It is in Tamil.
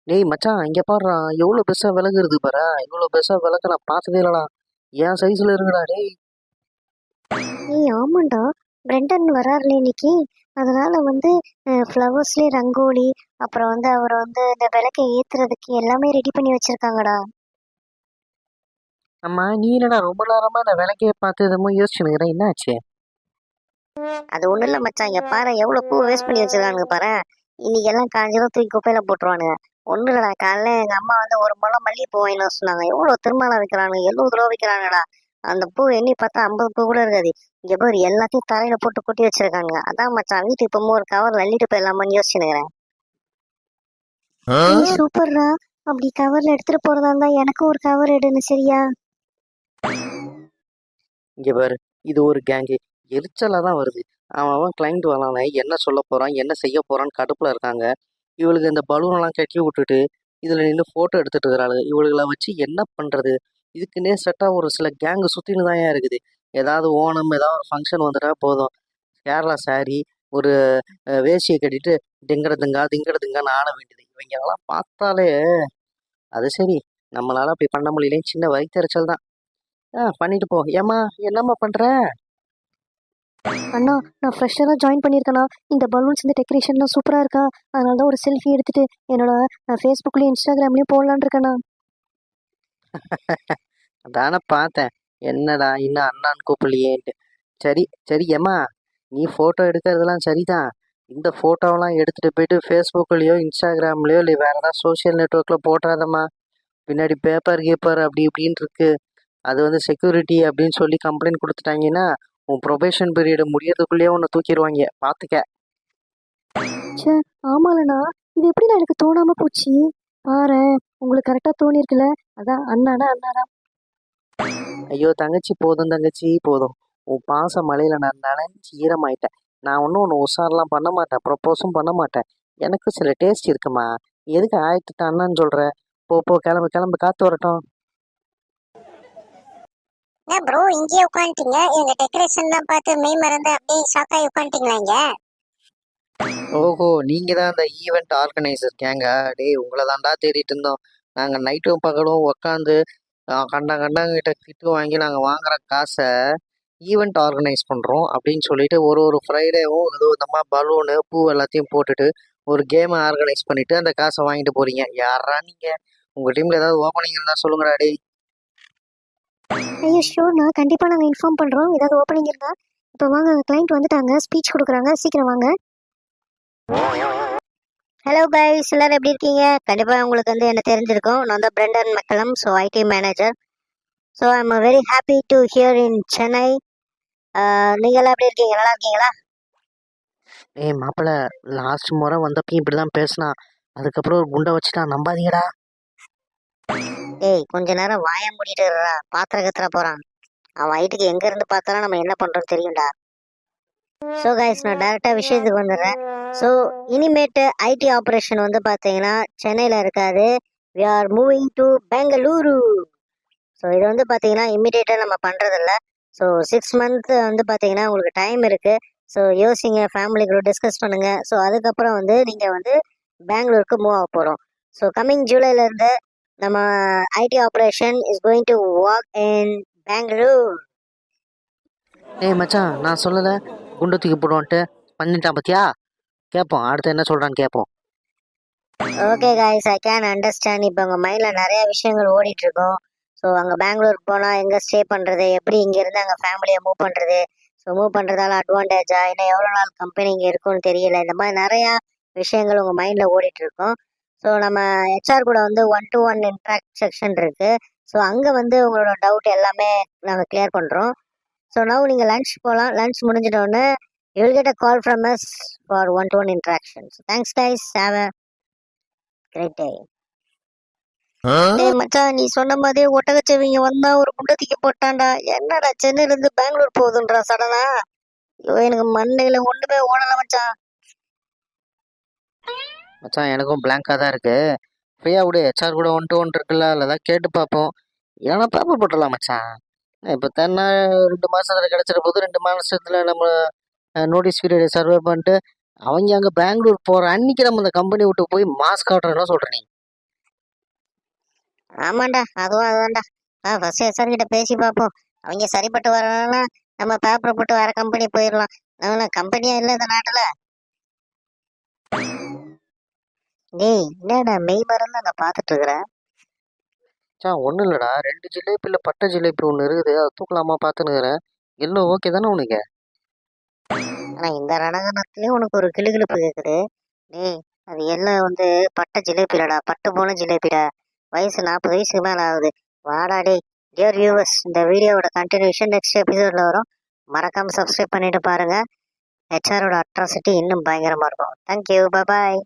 டேய் மச்சான், இங்க பாருடா. எவ்வளவு பெருசா விலகுறது பாரு. இவ்வளவு பெருசா விளக்க நான் பார்த்ததே இல்லடா. என் சைஸ்ல இருக்குடா டேய். ஏய் ஆமாண்டா, பிரெண்டன் வராருல இன்னைக்கு. அதனால வந்து ஃப்ளவர்ஸ்லேயே ரங்கோலி, அப்புறம் வந்து அவரை வந்து இந்த விளக்கை ஏத்துறதுக்கு எல்லாமே ரெடி பண்ணி வச்சிருக்காங்கடா. அம்மா நீ என்னடா ரொம்ப நேரமா அந்த விளக்கைய பார்த்து என்னமோ யோசிச்சுனுக்குற, என்ன ஆச்சு? அது ஒண்ணும் இல்ல மச்சான், இங்க பாரு எவ்வளவு பூ வேஸ்ட் பண்ணி வச்சிருக்கானுங்க பாரு. இன்னைக்கு எல்லாம் காஞ்சதும் தூக்கி குப்பையில போட்டுருவானுங்க. ஒண்ணு இல்லடா, காலைல எங்க அம்மா வந்து ஒரு முழம் மல்லிகைப்பூ வாங்கிட்டு வர சொன்னாங்க. எவ்வளவு திருமணம் வைக்கிறானுங்க, 70 ரூபா வைக்கிறானுங்கடா. அந்த பூ எண்ணி பார்த்தா 50 பூ கூட இருக்காது. இங்க பாரு எல்லாத்தையும் தரையில போட்டு கொட்டி வச்சிருக்கானுங்க. அதான் மச்சான், வீட்டுக்கு இப்போ ஒரு கவர் அள்ளிட்டு போயிடலாமான்னு யோசிச்சுனுக்கிறேன். ஏய் சூப்பர்ரா, அப்படி கவர்ல எடுத்துட்டு போறதா இருந்தா எனக்கு ஒரு கவர் எடுன்னு சரியா? இங்க பாரு, இது ஒரு கேங்கு. எரிச்சலா தான் வருது. அவன் கிளைண்ட் வரானே, என்ன சொல்ல போறான், என்ன செய்ய போறான்னு கடுப்புல இருக்காங்க. இவளுக்கு இந்த பலூன் எல்லாம் கட்டி விட்டுட்டு இதுல நின்று போட்டோ எடுத்துட்டு இருக்கிறாளுங்க. இவளுகளை வச்சு என்ன பண்றது? இதுக்குன்னே செட்டா ஒரு சில கேங்கு சுத்தின்னு தான் இருக்குது. ஏதாவது ஓணம், ஏதாவது ஒரு ஃபங்க்ஷன் வந்துட்டா போதும், கேரளா saree, ஒரு வேஷ்டியை கட்டிட்டு திங்கட திங்கான்னு ஆட வேண்டியது. இவங்க எல்லாம் பார்த்தாலே அது சரி, நம்மளால அப்படி பண்ண முடியல, சின்ன வயிற்றுச்சல் தான். பண்ணிட்டு போ. ஏமா என்னம்மா பண்ற? அண்ணா, நான் ஃப்ரெஷ்ஷாக தான் ஜாயின் பண்ணியிருக்கேண்ணா. இந்த பலூன்ஸ் இந்த டெக்கரேஷன்லாம் சூப்பராக இருக்கா. அதனால தான் ஒரு செல்ஃபி எடுத்துட்டு என்னோட ஃபேஸ்புக்லேயும் இன்ஸ்டாகிராம்லேயும் போடலான்னு இருக்கேண்ணா. அதானே பார்த்தேன். என்னடா இன்னும் அண்ணான்னு கூப்பிடலையேன்ட்டு. சரி சரி ஏம்மா, நீ ஃபோட்டோ எடுக்கிறதெல்லாம் சரிதான். இந்த ஃபோட்டோவெல்லாம் எடுத்துகிட்டு போயிட்டு ஃபேஸ்புக்லேயோ இன்ஸ்டாகிராம்லேயோ இல்லை வேறு ஏதாவது சோஷியல் நெட்ஒர்க்கில் போட்டுறாதம்மா. பின்னாடி பேப்பர் கீப்பர் அப்படி இப்படின்னு இருக்கு. அது வந்து செக்யூரிட்டி அப்படின்னு சொல்லி கம்ப்ளைண்ட் கொடுத்துட்டாங்கன்னா உன் ப்ரொபேஷன் பீரியட் முடியறதுக்குள்ளேயே உன்னை தூக்கிடுவாங்க, பார்த்துக்க. ச்சே, ஆமாலண்ணா, இது எப்படி நான் எனக்கு தோணாமல் போச்சு. பாரு, உங்களுக்கு கரெக்டாக தோணியிருக்குல்ல. அதான் அண்ணாடா அண்ணாடா. ஐயோ தங்கச்சி, போதும் தங்கச்சி போதும். உன் பாச மலையில நான் நனைஞ்சு ஈரமாயிட்டேன். நான் ஒன்றும் ஒன்று உஷாரெலாம் பண்ண மாட்டேன், ப்ரப்போஸும் பண்ண மாட்டேன். எனக்கு சில டேஸ்ட் இருக்குமா. எதுக்கு ஆயிரத்து அண்ணான்னு சொல்ற? போ போ, கிளம்பு கிளம்பு, காத்து வரட்டும். என்ன ப்ரோ இங்கேயே உட்காந்துட்டீங்க? எங்க டெக்கரேஷன் தான் பார்த்து மெய் மறந்து அப்படியே ஷாக் ஆகி உட்காந்துட்டீங்களா இங்க? ஓஹோ, நீங்க தான் அந்த ஈவெண்ட் ஆர்கனைசர் கேங்க. டேய், உங்களை தான்டா தேடிட்டு இருந்தோம். நாங்கள் நைட்டும் பகலும் உக்காந்து கண்டங்கிட்ட திட்டு வாங்கி நாங்கள் வாங்குற காசை ஈவெண்ட் ஆர்கனைஸ் பண்ணுறோம் அப்படின்னு சொல்லிட்டு ஒரு ஃப்ரைடேவும் ஏதோ இந்த மாதிரி பலூனு பூ எல்லாத்தையும் போட்டுட்டு ஒரு கேமை ஆர்கனைஸ் பண்ணிட்டு அந்த காசை வாங்கிட்டு போறீங்க. யாரா நீங்க? உங்க டீம்ல ஏதாவது ஓப்பனிங் இருந்தா சொல்லுங்கடா டேய். ஐயோ ஷூர்ண்ணா, கண்டிப்பாக நாங்கள் இன்ஃபார்ம் பண்ணுறோம் ஏதாவது ஓப்பனிங் இருந்தா. இப்போ வாங்க, கிளைண்ட் வந்துட்டாங்க, ஸ்பீச் கொடுக்குறாங்க, சீக்கிரம் வாங்க. ஹலோ கைஸ், எல்லாரும் எப்படி இருக்கீங்க? கண்டிப்பாக உங்களுக்கு வந்து என்ன தெரிஞ்சிருக்கும். நான் தான் Brendon McCullum, so IT manager. So I am very happy to here in Chennai. நீங்களாம் எப்படி இருக்கீங்க? நல்லா இருக்கீங்களா? ஏய் மாப்பிள்ள, லாஸ்ட் முறை வந்தப்பையும் இப்படிதான் பேசினா. அதுக்கப்புறம் ஒரு குண்டை வச்சுட்டான், நம்பாதீங்கடா. ஏய் கொஞ்ச நேரம் வாய மூடிட்டு இருடா, பாத்திரம் கத்துற போறான். அவன் வயிற்றுக்கு எங்க இருந்து பார்த்தாலும் நம்ம என்ன பண்றோம் தெரியும்டா. ஸோ கைஸ், நான் டேரக்டா விஷயத்துக்கு வந்துடுறேன். ஸோ இனிமேட்டு ஐடி ஆப்ரேஷன் வந்து பார்த்தீங்கன்னா சென்னையில் இருக்காது. We are moving to Bengaluru. So இது வந்து பார்த்தீங்கன்னா இம்மிடியேட்டாக நம்ம பண்ணுறதில்ல. ஸோ 6 மந்த் வந்து பார்த்தீங்கன்னா உங்களுக்கு டைம் இருக்குது. ஸோ யோசிங்க, ஃபேமிலி கூட டிஸ்கஸ் பண்ணுங்கள். ஸோ அதுக்கப்புறம் வந்து நீங்கள் வந்து பெங்களூருக்கு மூவ் ஆக போகிறோம். ஸோ கம்மிங் ஜூலைலேருந்து நம்ம IT operation is going to work in Bangalore. ஏய் மச்சான், நான் சொல்லலை குண்டை தூக்கி போடுவான்ட்டு? பண்ணிட்டான் பத்தியா? கேட்போம், அடுத்து என்ன சொல்றான்னு கேட்போம். Okay guys, I can understand. இப்போ உங்கள் மைண்டில் நிறைய விஷயங்கள் ஓடிட்டு இருக்கோம். ஸோ அங்கே பெங்களூருக்கு போனால் எங்கே ஸ்டே பண்ணுறது, எப்படி இங்கேருந்து அங்கே ஃபேமிலியை மூவ் பண்ணுறது, ஸோ மூவ் பண்ணுறதால அட்வான்டேஜா, இன்னும் எவ்வளோ நாள் கம்பெனி இங்கே இருக்கும்னு தெரியல. இந்த மாதிரி நிறையா விஷயங்கள் உங்கள் மைண்டில் ஓடிட்டு இருக்கோம். ஸோ நம்ம ஹெச்ஆர் கூட வந்து 1-to-1 இன்ட்ராக்ட் செக்ஷன் இருக்குது. ஸோ அங்கே வந்து உங்களோட டவுட் எல்லாமே நாங்கள் கிளியர் பண்ணுறோம். ஸோ நவ் நீங்கள் லன்ச் போகலாம். லன்ச் முடிஞ்சிட்டோன்னே you will get a call from us for 1-to-1 interaction. Thanks guys, have a great day. டேய் மச்சான், நீ சொன்ன மாதிரியே ஒட்டகச்சவிங்க வந்தா ஒரு குண்டை தூக்கி போட்டான்டா. என்னடா சென்னையில இருந்து பெங்களூர் போகுதுன்றா சடனா? ஐயோ எனக்கு மண்டையில ஒண்ணுமே ஓடல மச்சான். மச்சான், எனக்கும் பிளாங்காக தான் இருக்கு. ஃப்ரீயா விடு, ஹெச்ஆர் கூட 1-to-1 இருக்குல்ல, அதில் தான் கேட்டு பார்ப்போம். ஏன்னா பேப்பர் போட்டுடலாம் மச்சான். இப்போ தானே 2 மாசத்துல கிடைச்சிட போது. 2 மாசத்துல நம்ம நோட்டீஸ் பீரியடை சர்வே பண்ணிட்டு அவங்க அங்கே பெங்களூர் போகிற அன்னைக்கு நம்ம அந்த கம்பெனி விட்டு போய் மாஸ்க் காட்டுறோம்னா சொல்கிறேன் நீ. ஆமாண்டா, அதுவும் அதுதான்டா. ஃபர்ஸ்ட் எஸ்ஆர் கிட்ட பேசி பார்ப்போம். அவங்க சரிப்பட்டு வரலன்னா நம்ம பேப்பர் போட்டு வேற கம்பெனி போயிடலாம். நம்ம கம்பெனியே இல்லை இந்த நாட்டுல. டேய், என்னடா மெய் மறந்து நான் பார்த்துட்டு இருக்கிறேன். ஒன்றும் இல்லைடா, 2 ஜிலேபியில் பட்டை ஜிலேபி ஒன்று இருக்குது, அதை தூக்கலாமா பார்த்துன்னுக்கிறேன். எல்லாம் ஓகே தானே உனக்கு? ஆனா இந்த ரணகணத்துலயும் உனக்கு ஒரு கிளுகிளுப்பு கேக்குது. டேய், அது எல்லாம் வந்து பட்டை ஜிலேபிலடா, பட்டு போன ஜிலேபிடா. வயசு 40 வயசுக்கு மேல ஆகுது. வாடா டேய். டியர் வியூவர்ஸ், இந்த வீடியோவோட கண்டினியூஷன் நெக்ஸ்ட் எபிசோட்ல வரும். மறக்காம சப்ஸ்கிரைப் பண்ணிட்டு பாருங்க. ஹெச்ஆரோட அட்ராசிட்டி இன்னும் பயங்கரமா இருக்கும். தேங்க்யூ, பாய்.